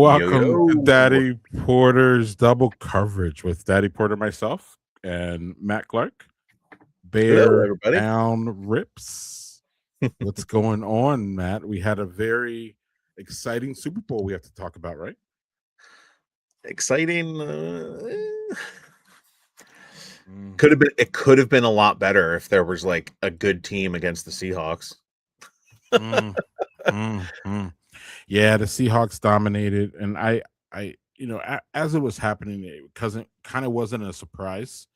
Yo, Welcome to yo. Daddy Porter's double coverage with Daddy Porter, myself, and Matt Clarke. Hello, Bear everybody. down rips. What's going on, Matt? We had a very exciting Super Bowl we have to talk about, right? Exciting. Mm, Could have been. It could have been a lot better if there was like a good team against the Seahawks. mm, mm. Yeah, the Seahawks dominated, and as it was happening, it kind of wasn't a surprise.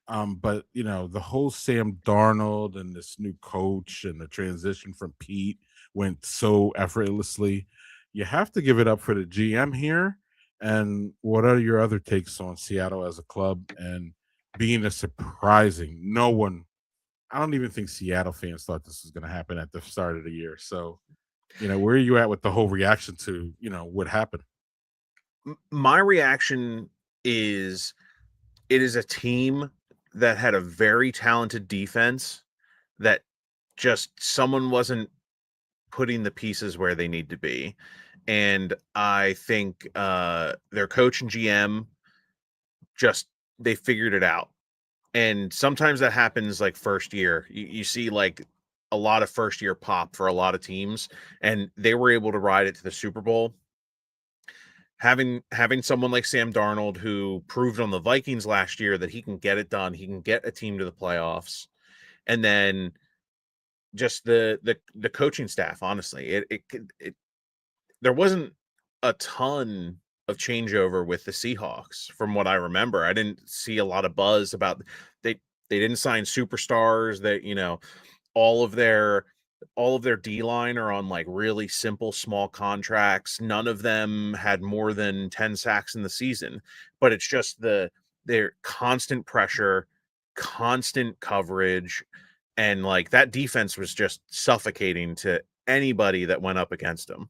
But the whole Sam Darnold and this new coach and the transition from Pete went so effortlessly. You have to give it up for the GM here. And what are your other takes on Seattle as a club and being a surprising? I don't even think Seattle fans thought this was going to happen at the start of the year. So, where are you at with the whole reaction to, what happened? My reaction is it is a team that had a very talented defense that just someone wasn't putting the pieces where they need to be. And I think their coach and GM just they figured it out. And sometimes that happens like first year. You see like a lot of first year pop for a lot of teams, and they were able to ride it to the Super Bowl. Having someone like Sam Darnold who proved on the Vikings last year that he can get it done, he can get a team to the playoffs, and then just the coaching staff. Honestly, it there wasn't a ton of changeover with the Seahawks from what I remember. I didn't see a lot of buzz about they didn't sign superstars that, all of their all of their D line are on like really simple small contracts. None of them had more than 10 sacks in the season, but it's just their constant pressure, constant coverage, and like that defense was just suffocating to anybody that went up against them.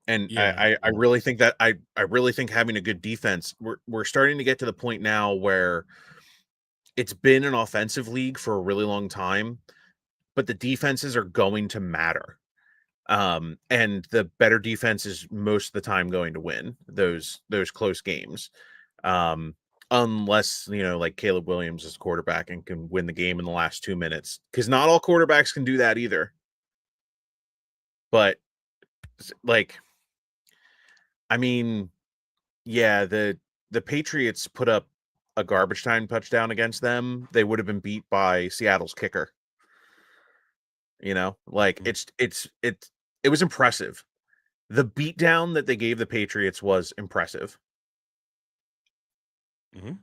And Yeah. I really think that I really think having a good defense, we're starting to get to the point now where it's been an offensive league for a really long time, but the defenses are going to matter. And the better defense is most of the time going to win those close games. Um, unless, like Caleb Williams is quarterback and can win the game in the last 2 minutes, because not all quarterbacks can do that either. But like, I mean, yeah, the Patriots put up a garbage time touchdown against them. They would have been beat by Seattle's kicker. Like Mhm. it was impressive. The beatdown that they gave the Patriots was impressive. Mhm.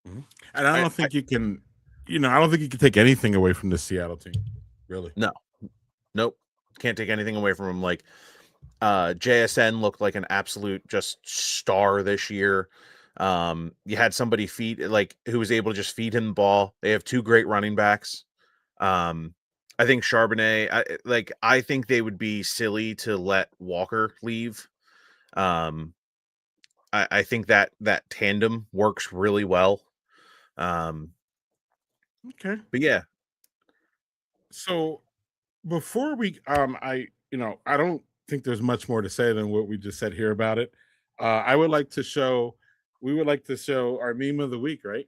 Mhm. And I I, don't I think you can, I don't think you can take anything away from the Seattle team, really. no, nope, can't take anything away from them. Like JSN looked like an absolute just star this year. You had somebody feed like who was able to just feed him the ball. They have two great running backs. Um, I think Charbonnet, I think they would be silly to let Walker leave. Um, I think that tandem works really well. Um, Okay. but yeah, So before I don't think there's much more to say than what we just said here about it. I would like to show, we would like to show our meme of the week, right?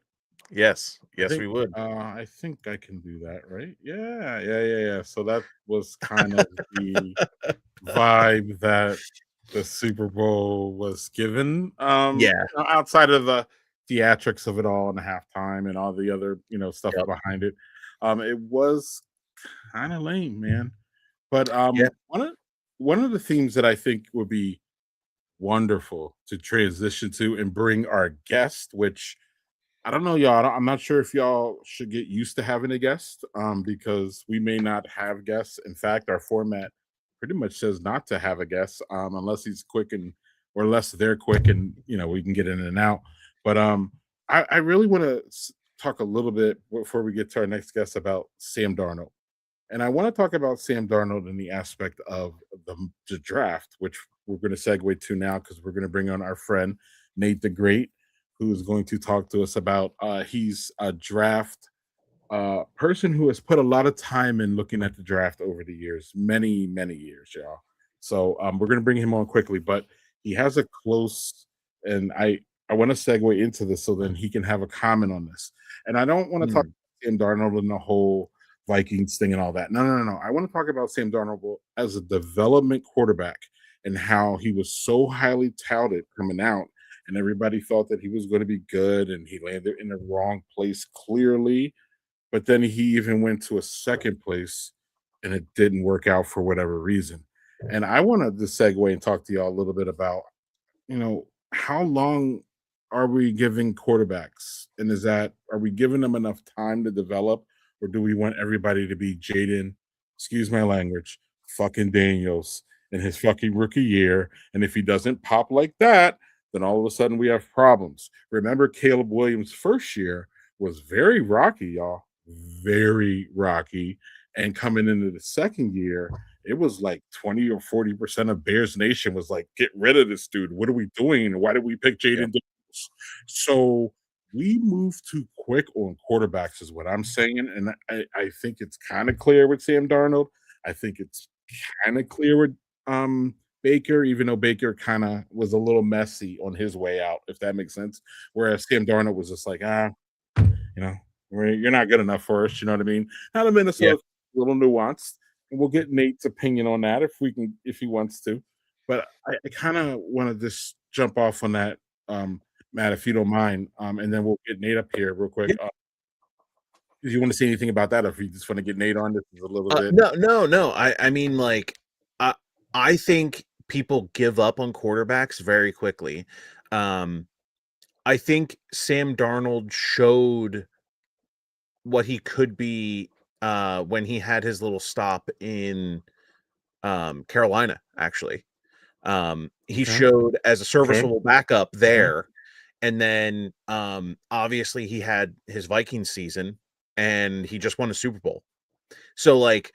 yes, I yes, we think would. I think I can do that, right? Yeah. So that was kind of the vibe that the Super Bowl was given. Yeah, Outside of the theatrics of it all and the halftime and all the other, stuff yep, behind it. It was kind of lame, man. But yeah. one of the themes that I think would be wonderful to transition to and bring our guest, which I don't know, y'all. I'm not sure if y'all should get used to having a guest, because we may not have guests. In fact, our format pretty much says not to have a guest, unless he's quick and or unless they're quick and we can get in and out. But I really want to talk a little bit before we get to our next guest about Sam Darnold. And I want to talk about Sam Darnold in the aspect of the draft, which we're going to segue to now because we're going to bring on our friend Nate the Great, who is going to talk to us about. He's a draft person who has put a lot of time in looking at the draft over the years, many years, y'all. So we're going to bring him on quickly, but he has a close, and I want to segue into this so then he can have a comment on this. And I don't want to talk Mm, about Sam Darnold and the whole Vikings thing and all that. No, no, no, no. I want to talk about Sam Darnold as a development quarterback and how he was so highly touted coming out, and everybody thought that he was going to be good, and he landed in the wrong place clearly. But then he even went to a second place, and it didn't work out for whatever reason. And I wanted to segue and talk to y'all a little bit about, how long are we giving quarterbacks? And are we giving them enough time to develop, or do we want everybody to be Jaden, excuse my language, fucking Daniels in his fucking rookie year? And if he doesn't pop like that, then all of a sudden we have problems. Remember, Caleb Williams' first year was very rocky, y'all, very rocky. And coming into the second year, it was like 20 or 40% of Bears Nation was like, get rid of this dude. What are we doing? Why did we pick Jaden yeah. Daniels? So we move too quick on quarterbacks, is what I'm saying. And I think it's kind of clear with Sam Darnold. I think it's kind of clear with Baker, even though Baker kind of was a little messy on his way out, if that makes sense. Whereas Sam Darnold was just like, you know, you're not good enough for us. You know what I mean? Out of Yeah. Minnesota, a little nuanced, and we'll get Nate's opinion on that if he wants to. But I kind of want to just jump off on that, Matt, if you don't mind, and then we'll get Nate up here real quick. Yeah. If you want to say anything about that, or if you just want to get Nate on, this is a little bit. No. I mean, like, I think people give up on quarterbacks very quickly. Um, I think Sam Darnold showed what he could be when he had his little stop in Carolina, actually. He Okay. showed as a Okay. serviceable backup Okay. there. And then obviously he had his Vikings season and he just won a Super Bowl. So like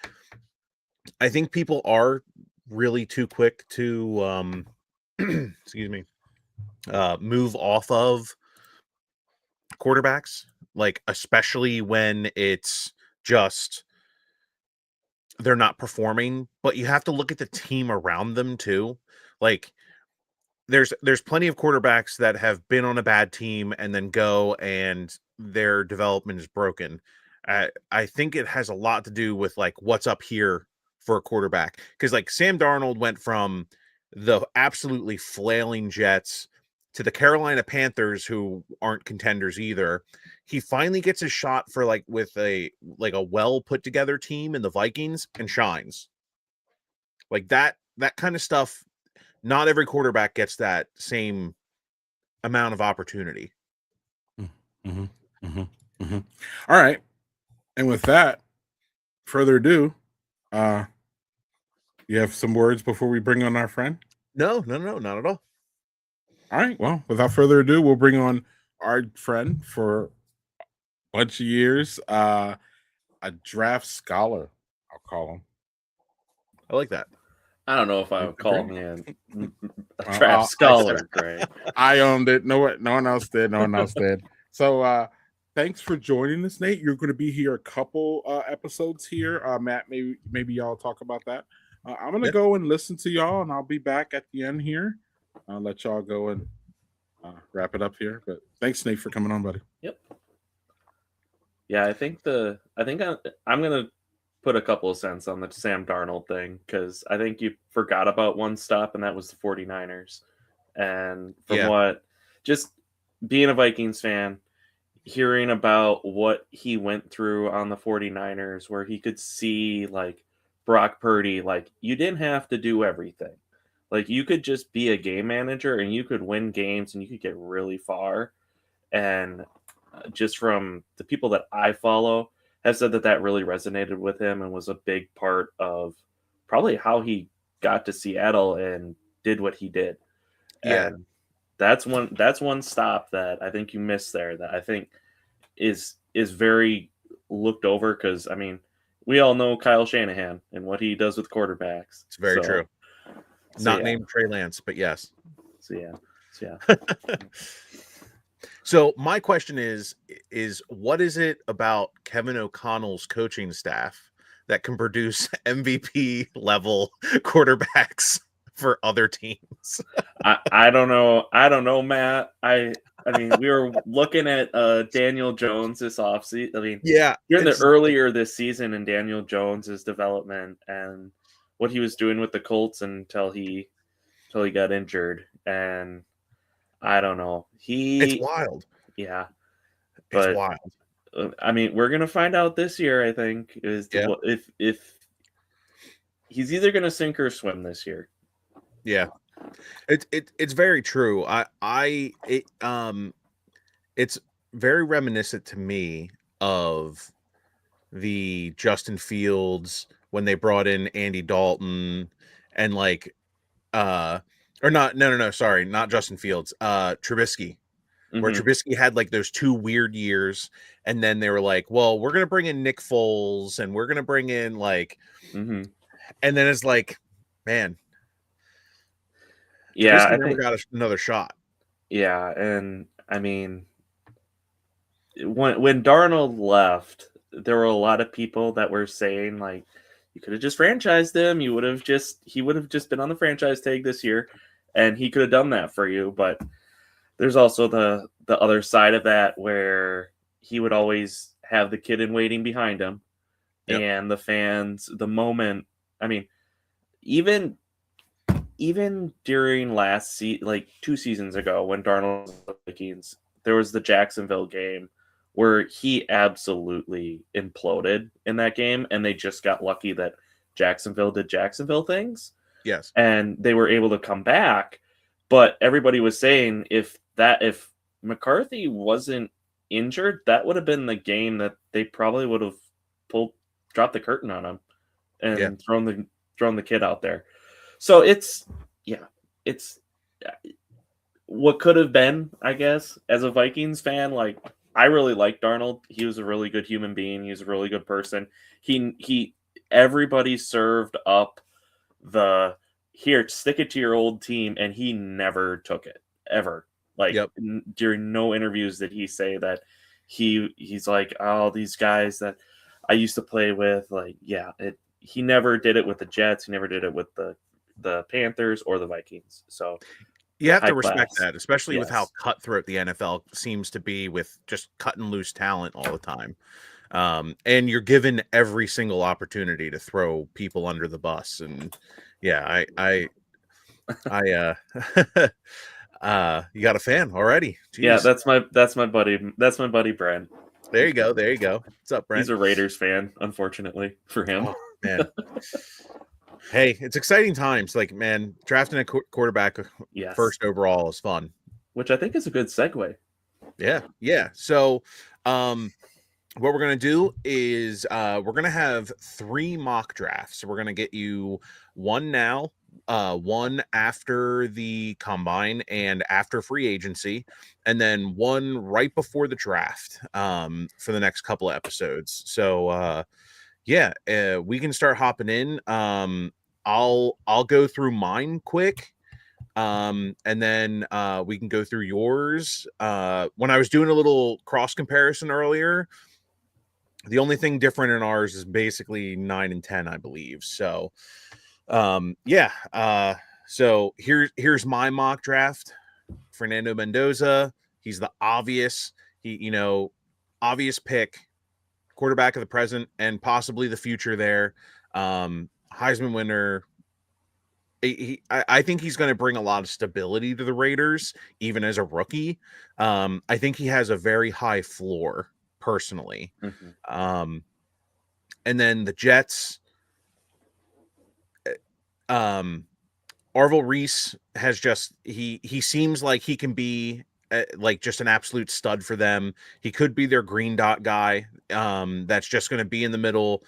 I think people are really too quick to excuse me, move off of quarterbacks, like especially when it's just they're not performing, but you have to look at the team around them too. Like there's plenty of quarterbacks that have been on a bad team and then go and their development is broken. I think it has a lot to do with like what's up here for a quarterback, because like Sam Darnold went from the absolutely flailing Jets to the Carolina Panthers, who aren't contenders either. He finally gets a shot for like with a well put together team in the Vikings and shines like that kind of stuff. Not every quarterback gets that same amount of opportunity. Mm-hmm. Mm-hmm. Mm-hmm. All right. And with that, further ado, uh, you have some words before we bring on our friend? No, not at all. All right. Well, without further ado, we'll bring on our friend for a bunch of years, a draft scholar, I'll call him. I like that. I don't know if I Is would it call great? me a Well, draft I said scholar, it. Greg. I owned it. No one else did. No one else did. So thanks for joining us, Nate. You're going to be here a couple episodes here. Matt, maybe y'all talk about that. I'm going to Yeah. go and listen to y'all, and I'll be back at the end here. I'll let y'all go and wrap it up here. But thanks, Nate, for coming on, buddy. Yep. Yeah, I'm gonna put a couple of cents on the Sam Darnold thing, because I think you forgot about one stop, and that was the 49ers. And from Yeah. what just being a Vikings fan, hearing about what he went through on the 49ers, where he could see like Brock Purdy, like you didn't have to do everything. Like you could just be a game manager and you could win games and you could get really far. And just from the people that I follow have said that that really resonated with him and was a big part of probably how he got to Seattle and did what he did. Yeah. And that's one stop that I think you missed there, that I think is very looked over, because I mean we all know Kyle Shanahan and what he does with quarterbacks. It's very true. So Not yeah. named Trey Lance, but yes. So yeah. So my question is what is it about Kevin O'Connell's coaching staff that can produce MVP level quarterbacks for other teams. I don't know, Matt. I mean, we were looking at Daniel Jones this offseason. I mean, Yeah, during the earlier this season in Daniel Jones's development and what he was doing with the Colts until he got injured. And I don't know. it's wild. Yeah, It's but wild. I mean, we're gonna find out this year. I think if he's either gonna sink or swim this year. Yeah, it's very true. It's very reminiscent to me of the Justin Fields when they brought in Andy Dalton and like or not no sorry, not Justin Fields, Trubisky. Where Mhm. Trubisky had like those 2 weird years, and then they were like, well, we're gonna bring in Nick Foles and we're gonna bring in like Mhm. and then it's like, man, Yeah, Trubisky I never think. got another shot. Yeah, and I mean, when Darnold left, there were a lot of people that were saying like, you could have just franchised him. He would have just been on the franchise tag this year, and he could have done that for you. But there's also the other side of that where he would always have the kid in waiting behind him, Yep. and the fans. The moment, I mean, even during like 2 seasons ago when Darnold was with the Vikings, there was the Jacksonville game where he absolutely imploded in that game, and they just got lucky that Jacksonville did Jacksonville things, Yes. and they were able to come back. But everybody was saying if McCarthy wasn't injured, that would have been the game that they probably would have dropped the curtain on him and Yeah. thrown the kid out there. So it's what could have been, I guess, as a Vikings fan. Like, I really like Darnold. He was a really good human being. He was a really good person. Everybody served up the here, stick it to your old team, and he never took it ever. Like, Yep. During no interviews did he say that he's like, oh, these guys that I used to play with, like, yeah, he never did it with the Jets. He never did it with the Panthers or the Vikings. So You have high to respect class. that, especially with how Yes. cutthroat the NFL seems to be with just cut and loose talent all the time. And you're given every single opportunity to throw people under the bus. And yeah, you got a fan already. Yeah, Jeez. that's my buddy. That's my buddy Brent. There you go. There you go. What's up, Brent? He's a Raiders fan, unfortunately for him. Oh, man. Hey, it's exciting times. Like, man, drafting a quarterback Yes. first overall is fun. Which I think is a good segue. Yeah. So, what we're gonna do is we're gonna have 3 mock drafts. So we're gonna get you one now, one after the combine and after free agency, and then one right before the draft for the next couple of episodes. So we can start hopping in. I'll go through mine quick. And then we can go through yours. When I was doing a little cross comparison earlier, the only thing different in ours is basically 9 and 10, I believe. So so here's my mock draft. Fernando Mendoza, he's the obvious pick, quarterback of the present and possibly the future there. Heisman winner. I think he's going to bring a lot of stability to the Raiders, even as a rookie. I think he has a very high floor, personally. Mm-hmm. And then the Jets, Arvil Reese has just he seems like he can be like just an absolute stud for them. He could be their green dot guy. That's just going to be in the middle,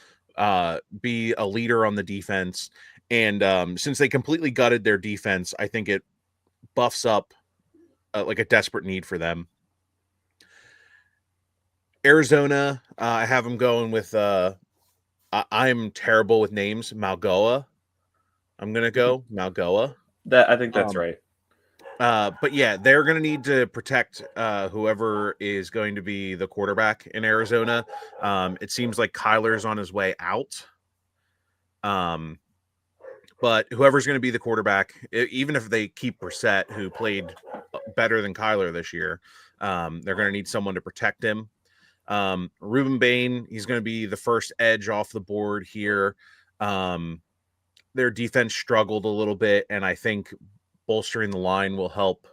be a leader on the defense. And since they completely gutted their defense, I think it buffs up like a desperate need for them. Arizona, I have them going with I'm terrible with names. Malgoa. I'm gonna go Malgoa. I think that's right. But yeah, they're gonna need to protect whoever is going to be the quarterback in Arizona. It seems like Kyler's on his way out. But whoever's going to be the quarterback, even if they keep Brissett, who played better than Kyler this year, they're going to need someone to protect him. Ruben Bain, he's going to be the first edge off the board here. Their defense struggled a little bit, and I think bolstering the line will help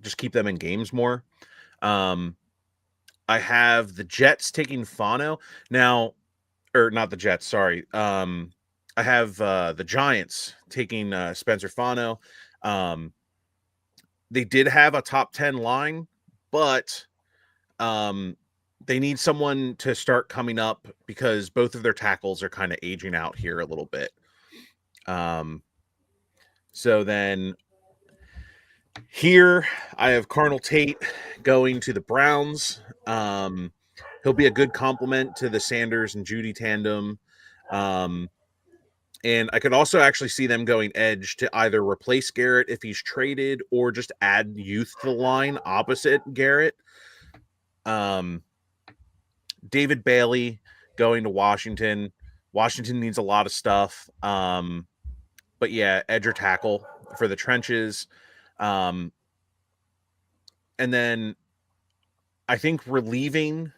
just keep them in games more. I have the Jets taking Fano now, or not the Jets, sorry. I have the Giants taking Spencer Fano. They did have a top 10 line, but they need someone to start coming up because both of their tackles are kind of aging out here a little bit. So then here I have Carnell Tate going to the Browns. He'll be a good complement to the Sanders and Judy tandem. And I could also actually see them going edge to either replace Garrett if he's traded or just add youth to the line opposite Garrett. David Bailey going to Washington. Washington needs a lot of stuff. But yeah, edge or tackle for the trenches. And then I think relieving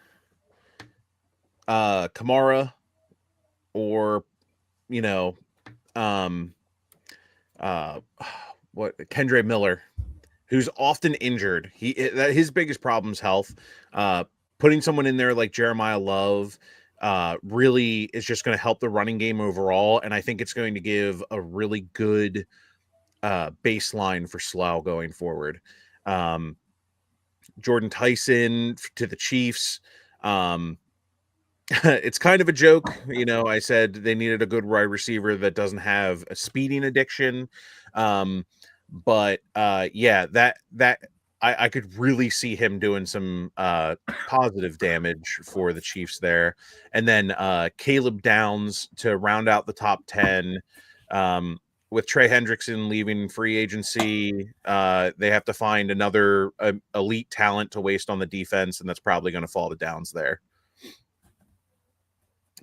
Kamara or Kendre Miller, who's often injured. His biggest problem is health. Putting someone in there like Jeremiah Love really is just going to help the running game overall, and I think it's going to give a really good baseline for Slough going forward. Jordan Tyson to the Chiefs. It's kind of a joke. I said they needed a good wide receiver that doesn't have a speeding addiction. But I could really see him doing some positive damage for the Chiefs there. And then Caleb Downs to round out the top 10. With Trey Hendrickson leaving free agency, they have to find another elite talent to waste on the defense, and that's probably going to fall to Downs there.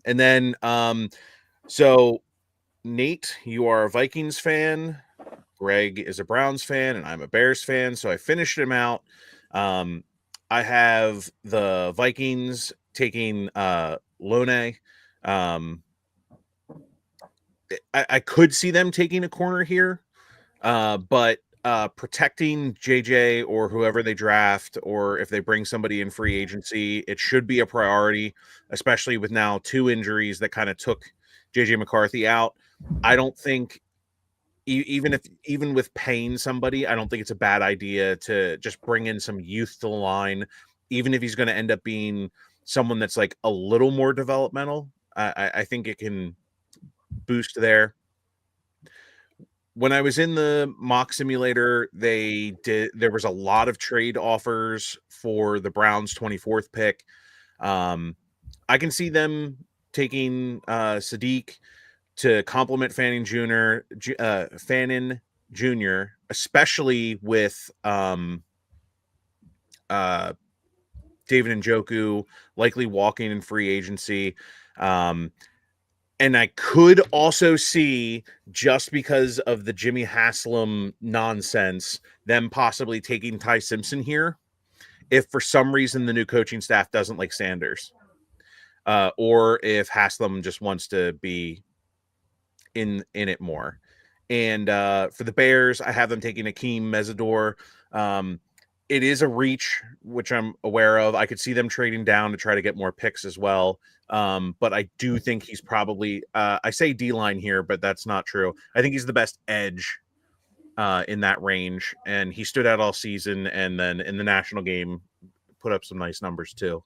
And then, so Nate, you are a Vikings fan. Greg is a Browns fan, and I'm a Bears fan. So I finished him out. I have the Vikings taking Lone. I could see them taking a corner here, but protecting JJ or whoever they draft, or if they bring somebody in free agency, it should be a priority, especially with now 2 injuries that kind of took JJ McCarthy out. I don't think even with paying somebody, I don't think it's a bad idea to just bring in some youth to the line, even if he's going to end up being someone that's like a little more developmental. I think it can boost there. When I was in the mock simulator, there was a lot of trade offers for the Browns 24th pick. I can see them taking Sadiq to complement Fannin Jr., especially with David Njoku likely walking in free agency. And I could also see, just because of the Jimmy Haslam nonsense, them possibly taking Ty Simpson here if for some reason the new coaching staff doesn't like Sanders, or if Haslam just wants to be in it more. And for the Bears, I have them taking Akeem Mesidor. It is a reach, which I'm aware of. I could see them trading down to try to get more picks as well. But I do think he's probably, I say D-line here, but that's not true. I think he's the best edge in that range. And he stood out all season. And then in the national game, put up some nice numbers too.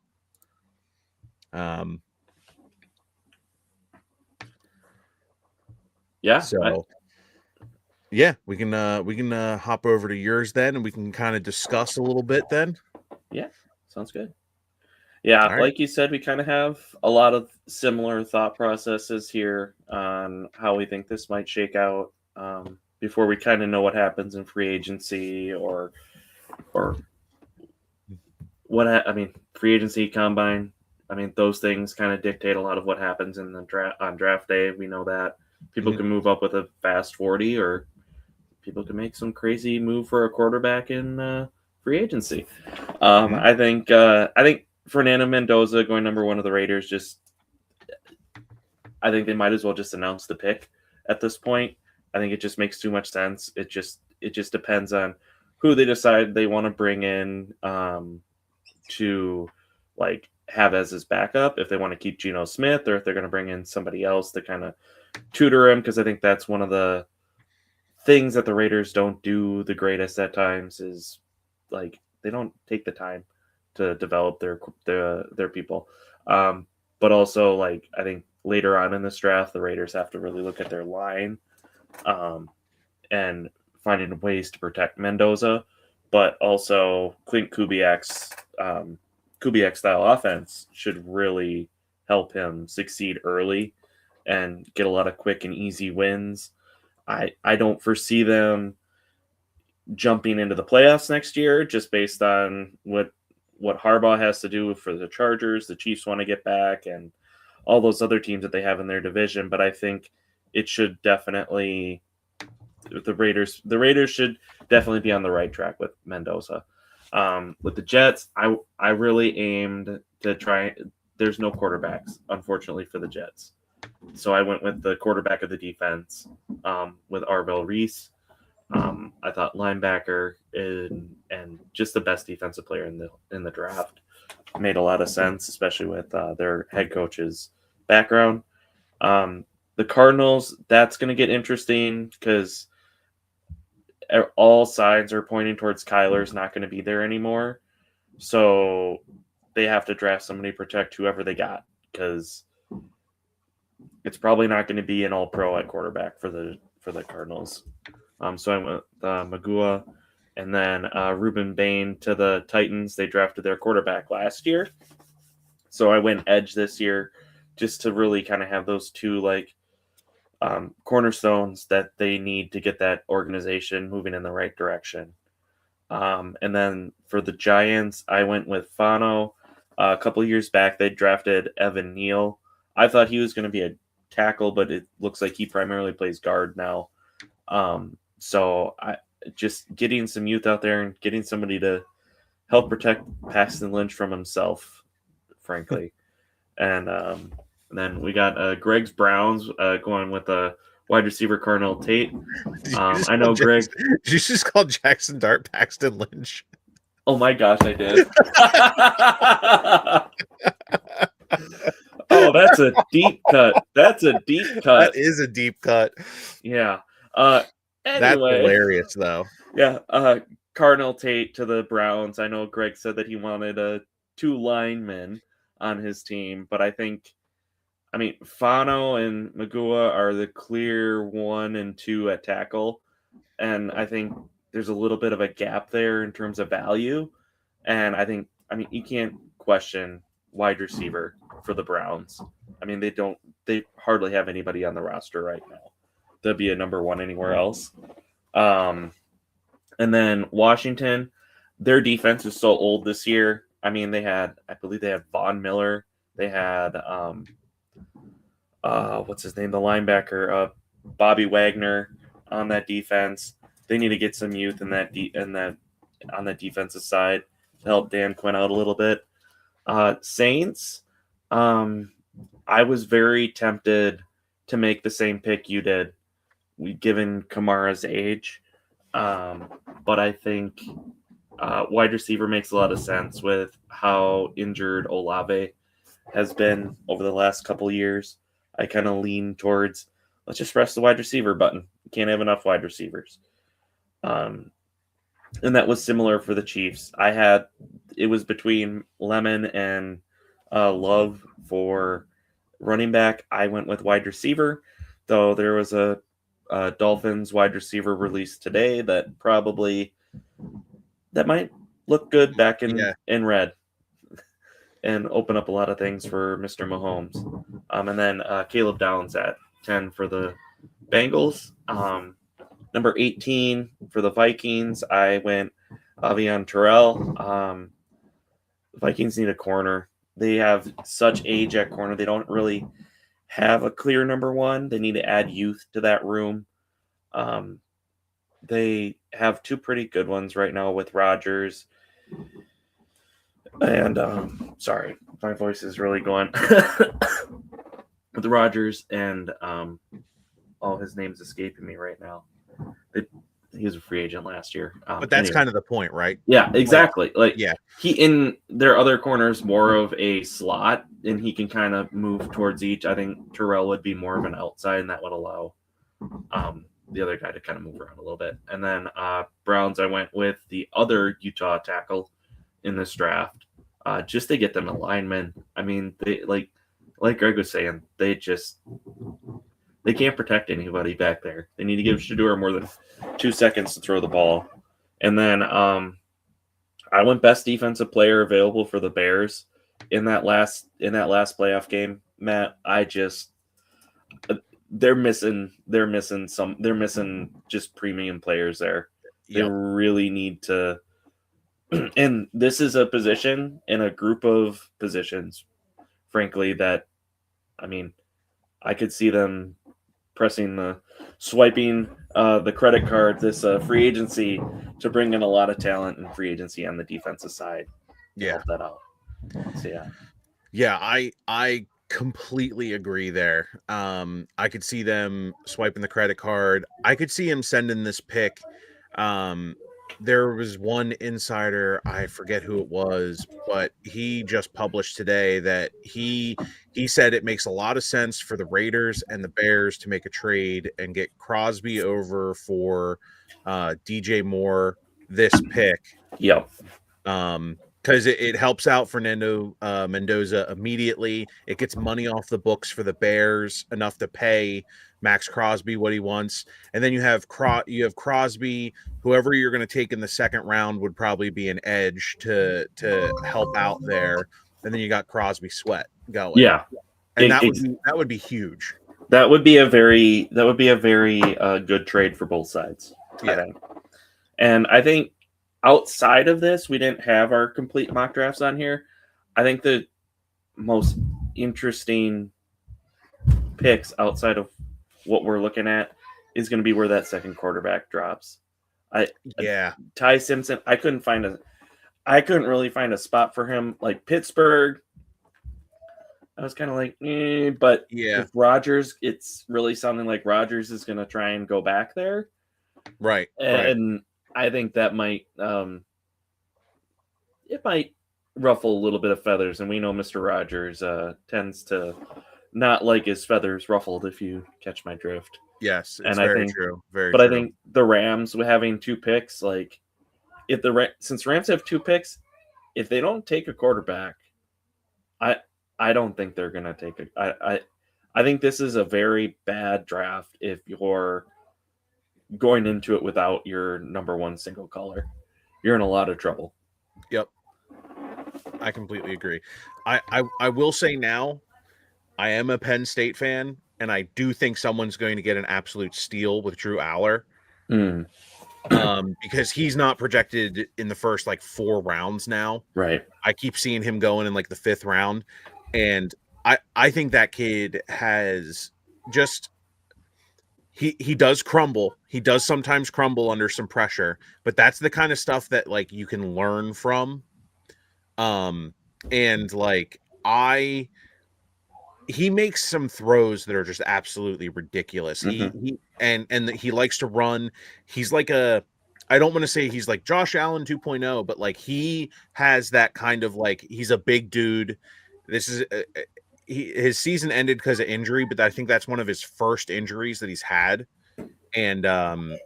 Yeah. So yeah, we can hop over to yours then, and we can kind of discuss a little bit then. Yeah, sounds good. Yeah, All right. like you said, we kind of have a lot of similar thought processes here on how we think this might shake out before we kind of know what happens in free agency or free agency, combine, I mean, those things kind of dictate a lot of what happens in the on draft day. We know that people can move up with a fast 40, or people can make some crazy move for a quarterback in free agency. I think Fernando Mendoza going number 1 of the Raiders, I think they might as well just announce the pick at this point. I think it just makes too much sense. It just depends on who they decide they want to bring in to like have as his backup, if they want to keep Geno Smith or if they're going to bring in somebody else to kind of tutor him, because I think that's one of the things that the Raiders don't do the greatest at times, is like they don't take the time to develop their people. But also, like, I think later on in this draft, the Raiders have to really look at their line and finding ways to protect Mendoza, but also Clint Kubiak's style offense should really help him succeed early and get a lot of quick and easy wins. I don't foresee them jumping into the playoffs next year, just based on what Harbaugh has to do for the Chargers. The Chiefs want to get back, and all those other teams that they have in their division. But I think it should definitely, the Raiders should definitely be on the right track with Mendoza. With the Jets, I really aimed to try. There's no quarterbacks, unfortunately, for the Jets. So I went with the quarterback of the defense, with Arvell Reese. I thought linebacker and just the best defensive player in the draft made a lot of sense, especially with their head coach's background. The Cardinals, that's going to get interesting because all signs are pointing towards Kyler's not going to be there anymore. So they have to draft somebody to protect whoever they got, because it's probably not going to be an all-pro at quarterback for the Cardinals. So I went with Magua, and then Ruben Bain to the Titans. They drafted their quarterback last year. So I went edge this year just to really kind of have those two cornerstones that they need to get that organization moving in the right direction. And then for the Giants, I went with Fano. A couple of years back, they drafted Evan Neal. I thought he was going to be a tackle, but it looks like he primarily plays guard now. So I just getting some youth out there and getting somebody to help protect Paxton Lynch from himself, frankly. And then we got Greg's Browns going with a wide receiver, Cardinal Tate. I know Greg. Did you just call Jackson Dart Paxton Lynch? Oh my gosh, I did. Oh, that's a deep cut. That is a deep cut. Yeah. Anyway, that's hilarious, though. Yeah. Cardinal Tate to the Browns. I know Greg said that he wanted 2 linemen on his team, but I mean, Fano and Magua are the clear 1 and 2 at tackle. And I think there's a little bit of a gap there in terms of value. And I mean, you can't question wide receiver for the Browns. I mean, they hardly have anybody on the roster right now that'd be a number 1 anywhere else. And then Washington, their defense is so old this year. I mean, I believe they had Von Miller. They had, what's his name? The linebacker, Bobby Wagner on that defense. They need to get some youth on that defensive side to help Dan Quinn out a little bit. Saints, I was very tempted to make the same pick you did, given Kamara's age. But I think wide receiver makes a lot of sense with how injured Olave has been over the last couple of years. I kind of lean towards, let's just press the wide receiver button. You can't have enough wide receivers. And that was similar for the Chiefs. It was between Lemon and Love for running back. I went with wide receiver, though there was a Dolphins wide receiver released today that might look good back in red and open up a lot of things for Mr. Mahomes. And then Caleb Downs at 10 for the Bengals. Number 18 for the Vikings, I went Avion Terrell. Vikings need a corner. they have such age at corner. They don't really have a clear number one. They need to add youth to that room. They have two pretty good ones right now with Rodgers and sorry, my voice is really going with Rodgers and his name's escaping me right now. He was a free agent last year. But that's kind of the point, right? Yeah, exactly. Yeah. He in their other corners more of a slot, and he can kind of move towards each. I think Terrell would be more of an outside, and that would allow the other guy to kind of move around a little bit. And then Browns, I went with the other Utah tackle in this draft, just to get them alignment. I mean, they like Greg was saying, they can't protect anybody back there. They need to give Shedeur more than 2 seconds to throw the ball. And then I went best defensive player available for the Bears in that last playoff game. Matt, they're missing just premium players there. They really need to, and this is a position in a group of positions, frankly, that I mean, I could see them swiping the credit card this free agency to bring in a lot of talent and free agency on the defensive side. Help that out. So I completely agree there. I could see them swiping the credit card. I could see him sending this pick. There was one insider, I forget who it was, but he just published today that he said it makes a lot of sense for the Raiders and the Bears to make a trade and get Crosby over for DJ Moore this pick. Yep. Because it helps out Fernando Mendoza immediately. It gets money off the books for the Bears, enough to pay Max Crosby what he wants. And then you have Crosby. Whoever you're going to take in the second round would probably be an edge to help out there. And then you got Crosby Sweat going. Yeah. And that would be huge. That would be a very good trade for both sides. Yeah. I think. And I think outside of this, we didn't have our complete mock drafts on here. I think the most interesting picks outside of what we're looking at is going to be where that second quarterback drops. Ty Simpson, I couldn't really find a spot for him. Like Pittsburgh, I was kind of like, but with Rodgers, it's really sounding like Rodgers is going to try and go back there. Right. And I think that might ruffle a little bit of feathers, and we know Mr. Rogers tends to not like his feathers ruffled, if you catch my drift. Yes, it's very true. Very but true. I think the Rams having 2 picks, like since Rams have 2 picks, if they don't take a quarterback, I don't think they're gonna take I think this is a very bad draft if you're going into it without your number one single color. You're in a lot of trouble. Yep. I completely agree. I will say now, I am a Penn State fan, and I do think someone's going to get an absolute steal with Drew Aller. Because he's not projected in the first 4 rounds now. Right. I keep seeing him going in the 5th round. And I think that kid has just he does crumble. He does sometimes crumble under some pressure, but that's the kind of stuff that you can learn from. He makes some throws that are just absolutely ridiculous. Mm-hmm. He likes to run. He's I don't want to say he's like Josh Allen 2.0, but he has that kind of he's a big dude. This is his season ended because of injury, but I think that's one of his first injuries that he's had. And the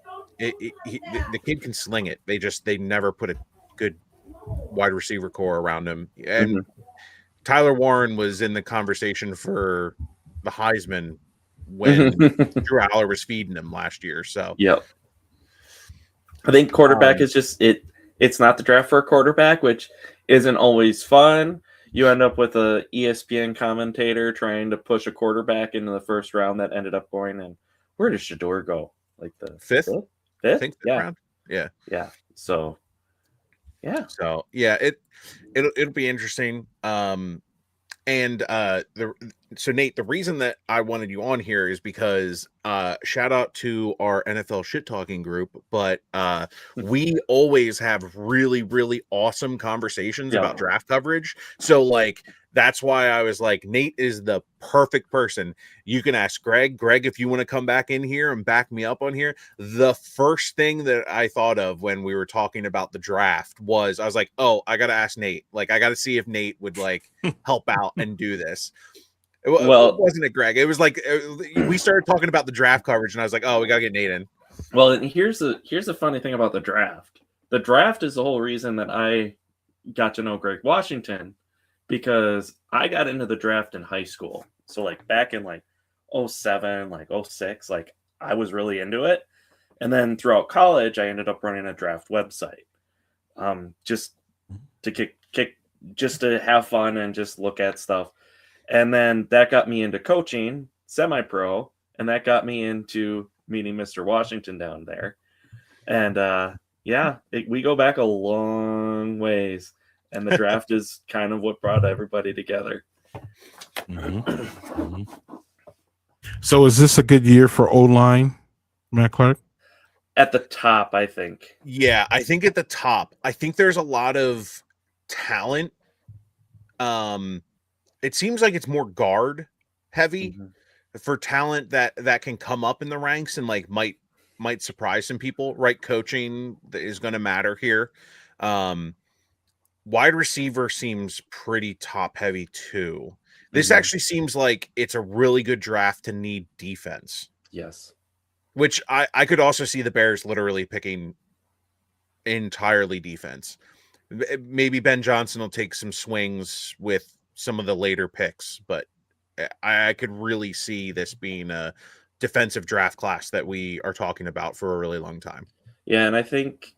kid can sling it. They never put a good wide receiver core around him. And Tyler Warren was in the conversation for the Heisman when Drew Aller was feeding him last year. So I think quarterback is just it's not the draft for a quarterback, which isn't always fun. You end up with a ESPN commentator trying to push a quarterback into the first round that ended up going. And where does Shedeur go? The 5th? I think 5th round. Yeah. So it'll be interesting. And so Nate, the reason that I wanted you on here is because shout out to our NFL shit talking group, but we always have really, really awesome conversations about draft coverage. So like that's why I was like, Nate is the perfect person. You can ask Greg. Greg, if you want to come back in here and back me up on here. The first thing that I thought of when we were talking about the draft was I was like, oh, I gotta ask Nate. Like, I gotta see if Nate would like help out and do this. It wasn't it, Greg? It was like we started talking about the draft coverage, and I was like, oh, we gotta get Nate in. Well, and here's the funny thing about the draft. The draft is the whole reason that I got to know Greg Washington, because I got into the draft in high school. So like back in like 07, like 06, like I was really into it. And then throughout college, I ended up running a draft website. Just to kick just to have fun and just look at stuff. And then that got me into coaching, semi-pro, and that got me into meeting Mr. Washington down there. And we go back a long ways, and the draft is kind of what brought everybody together. So is this a good year for O-line, Matt Clarke? At the top, I think. Yeah, I think at the top. I think there's a lot of talent. It seems like it's more guard heavy for talent that can come up in the ranks and like might surprise some people. Right, coaching is going to matter here. Wide receiver seems pretty top heavy too. This actually seems like it's a really good draft to need defense. Yes. Which I could also see the Bears literally picking entirely defense. Maybe Ben Johnson will take some swings with some of the later picks, but I could really see this being a defensive draft class that we are talking about for a really long time. Yeah, and I think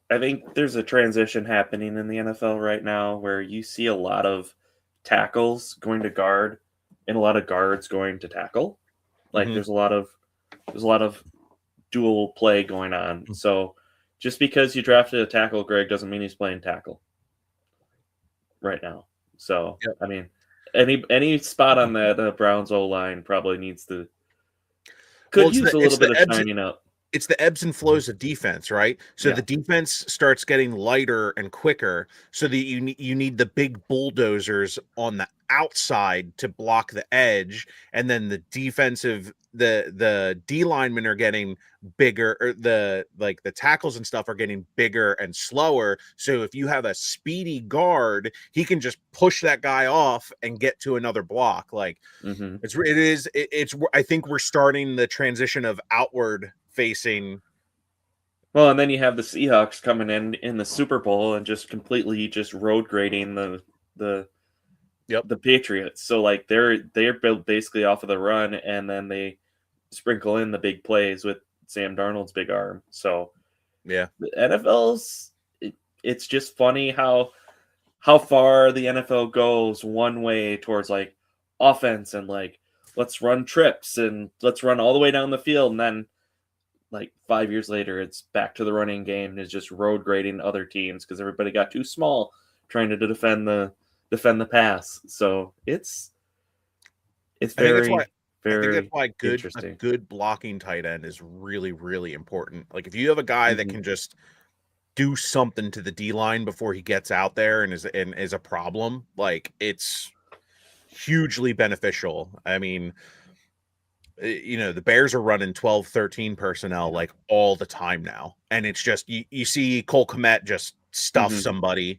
there's a transition happening in the NFL right now where you see a lot of tackles going to guard and a lot of guards going to tackle. Like there's a lot of dual play going on. So just because you drafted a tackle, Greg, doesn't mean he's playing tackle right now. So I mean, any spot on that Browns O line probably use a little bit of shining up. It's the ebbs and flows of defense, right? So the defense starts getting lighter and quicker, so that you need the big bulldozers on the outside to block the edge, and then the D linemen are getting bigger, or the tackles and stuff are getting bigger and slower. So if you have a speedy guard, he can just push that guy off and get to another block. Like it's I think we're starting the transition of outward facing. Well, and then you have the Seahawks coming in the Super Bowl and just completely just road grading the Patriots. So like they're built basically off of the run, and then they sprinkle in the big plays with Sam Darnold's big arm. So yeah, the NFL's it's just funny how far the NFL goes one way towards like offense and like let's run trips and let's run all the way down the field, and then like 5 years later it's back to the running game and is just road grading other teams because everybody got too small trying to defend the pass. So it's very that's why interesting. A good blocking tight end is really, really important. Like if you have a guy that can just do something to the D line before he gets out there and is a problem, like it's hugely beneficial. I mean, the Bears are running 12, 13 personnel like all the time now. And it's just, you see Cole Kmet just stuff somebody,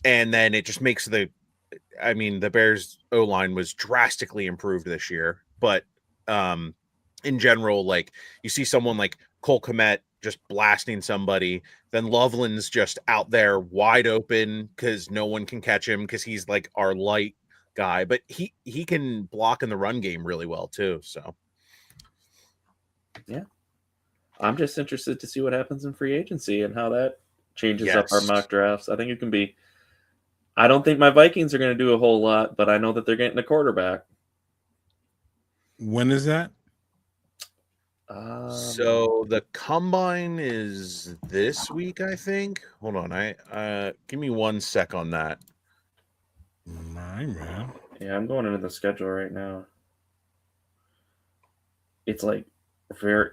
and then it just makes the Bears O-line was drastically improved this year. But in general, like you see someone like Cole Kmet just blasting somebody, then Loveland's just out there wide open because no one can catch him because he's like our light guy, but he can block in the run game really well too. So yeah, I'm just interested to see what happens in free agency and how that changes up our mock drafts. I think it can be. I don't think my Vikings are going to do a whole lot, but I know that they're getting a quarterback. When is that? So the combine is this week, I think. Hold on, give me 1 sec on that. My man. Yeah, I'm going into the schedule right now. It's like very.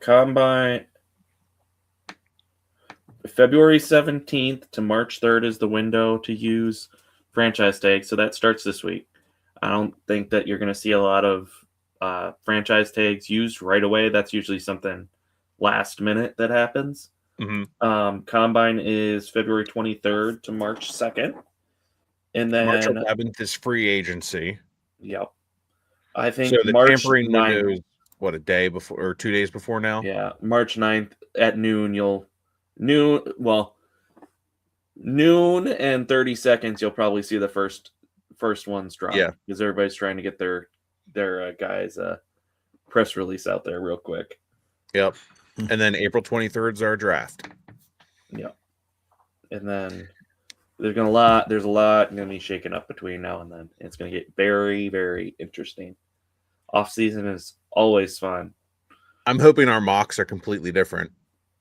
Combine February 17th to March 3rd is the window to use franchise tags. So that starts this week. I don't think that you're going to see a lot of franchise tags used right away. That's usually something last minute that happens. Combine is February 23rd to March 2nd. And then March 11th is free agency. Yep. I think So the March tampering 9th, window is what, a day before or 2 days before now? Yeah, March 9th at noon, noon and 30 seconds, you'll probably see the first ones drop. Yeah. Because everybody's trying to get their guys press release out there real quick. Yep. And then April 23rd is our draft. Yep. And then there's a lot going to be shaken up between now and then. It's going to get very, very interesting. Off season is always fun. I'm hoping our mocks are completely different.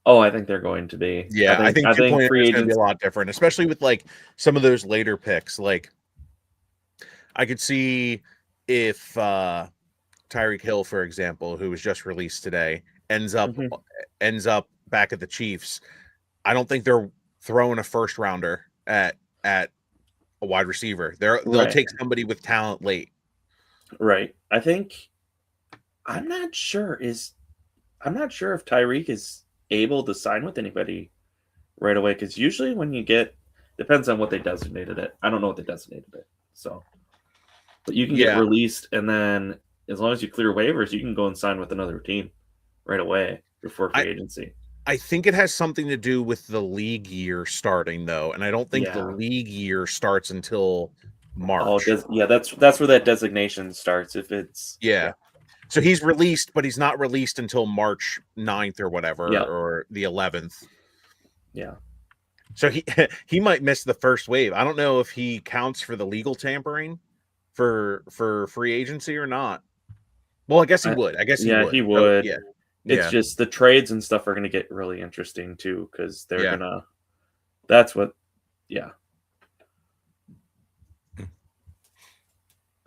Oh, I think they're going to be. Yeah, I think 2.0 free is going to be agents a lot different, especially with like some of those later picks. Like I could see if Tyreek Hill, for example, who was just released today, ends up back at the Chiefs. I don't think they're throwing a first rounder at a wide receiver. They'll take somebody with talent late. Right. I'm not sure if Tyreek is able to sign with anybody right away, because usually when you depends on what they designated it. I don't know what they designated it. So, but you can get released, and then as long as you clear waivers, you can go and sign with another team right away before free agency. I think it has something to do with the league year starting, though, and I don't think the league year starts until March. Oh, that's where that designation starts. If it's So he's released, but he's not released until March 9th or whatever, or the 11th. Yeah. So he might miss the first wave. I don't know if he counts for the legal tampering for free agency or not. Well, I guess he would. He would. So, It's just the trades and stuff are going to get really interesting too, because they're gonna. That's what. Yeah.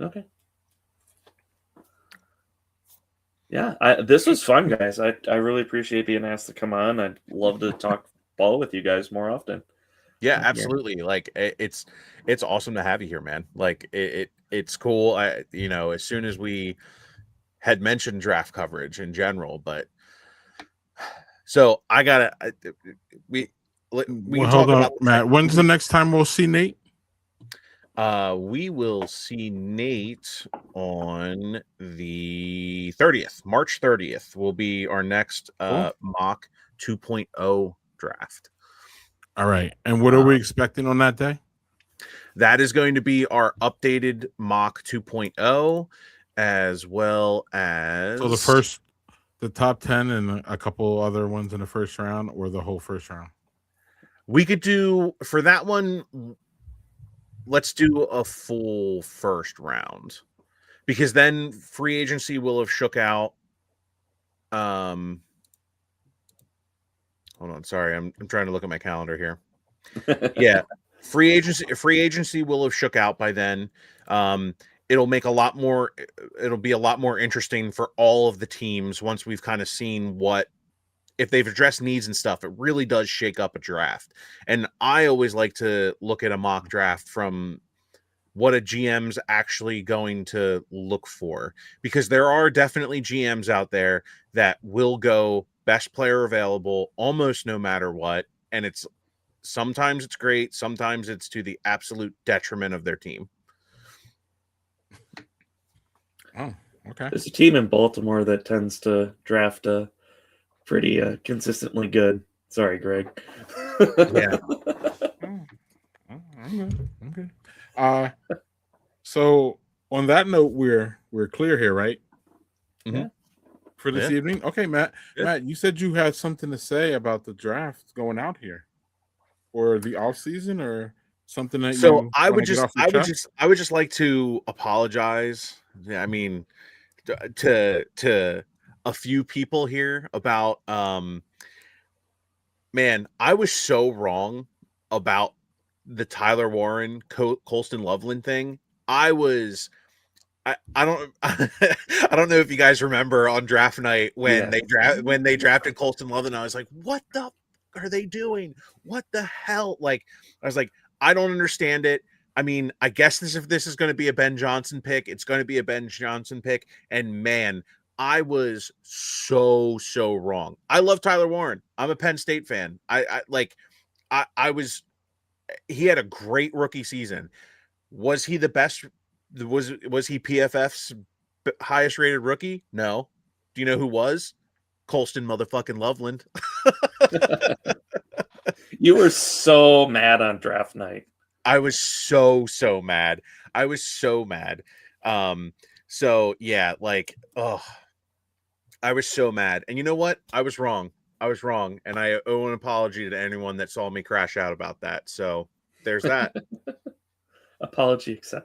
Okay. Yeah, this was fun, guys. I really appreciate being asked to come on. I'd love to talk ball with you guys more often. Yeah, absolutely. Like it's awesome to have you here, man. Like it's cool. As soon as we had mentioned draft coverage in general, but so I gotta we can hold talk on, about Matt. When's the next time we'll see Nate? We will see Nate on the 30th. March 30th will be our next mock 2.0 draft. All right. And what are we expecting on that day? That is going to be our updated mock 2.0, as well as So the top 10 and a couple other ones in the first round, or the whole first round? We could do for that one. Let's do a full first round, because then free agency will have shook out. Hold on, sorry, I'm trying to look at my calendar here. Yeah, free agency will have shook out by then. It'll be a lot more interesting for all of the teams once we've kind of seen if they've addressed needs and stuff. It really does shake up a draft. And I always like to look at a mock draft from what a GM's actually going to look for, because there are definitely GMs out there that will go best player available almost no matter what. And sometimes it's great. Sometimes it's to the absolute detriment of their team. Oh, okay. There's a team in Baltimore that tends to draft pretty consistently good. Sorry, Greg. Yeah. I'm good. So on that note, we're clear here, right? Mm-hmm. For this evening. Okay, Matt. Yeah. Matt, you said you had something to say about the draft going out here, or the off season, or something that you. I would just like to apologize. Yeah, I mean, to a few people here about Man, I was so wrong about the Tyler Warren Colston Loveland thing. I don't I don't know if you guys remember on draft night when they drafted Colston Loveland. I was like, what the are they doing? What the hell? Like, I was like, I don't understand it. I mean, I guess if this is going to be a Ben Johnson pick, it's going to be a Ben Johnson pick. And man, I was so wrong. I love Tyler Warren. I'm a Penn State fan. I was he had a great rookie season. Was he the best? Was he PFF's highest rated rookie? No. Do you know who was? Colston motherfucking Loveland. You were so mad on draft night. I was so mad. I was so mad. So yeah, like, oh, I was so mad. And you know what? I was wrong. And I owe an apology to anyone that saw me crash out about that. So there's that. Apology accepted.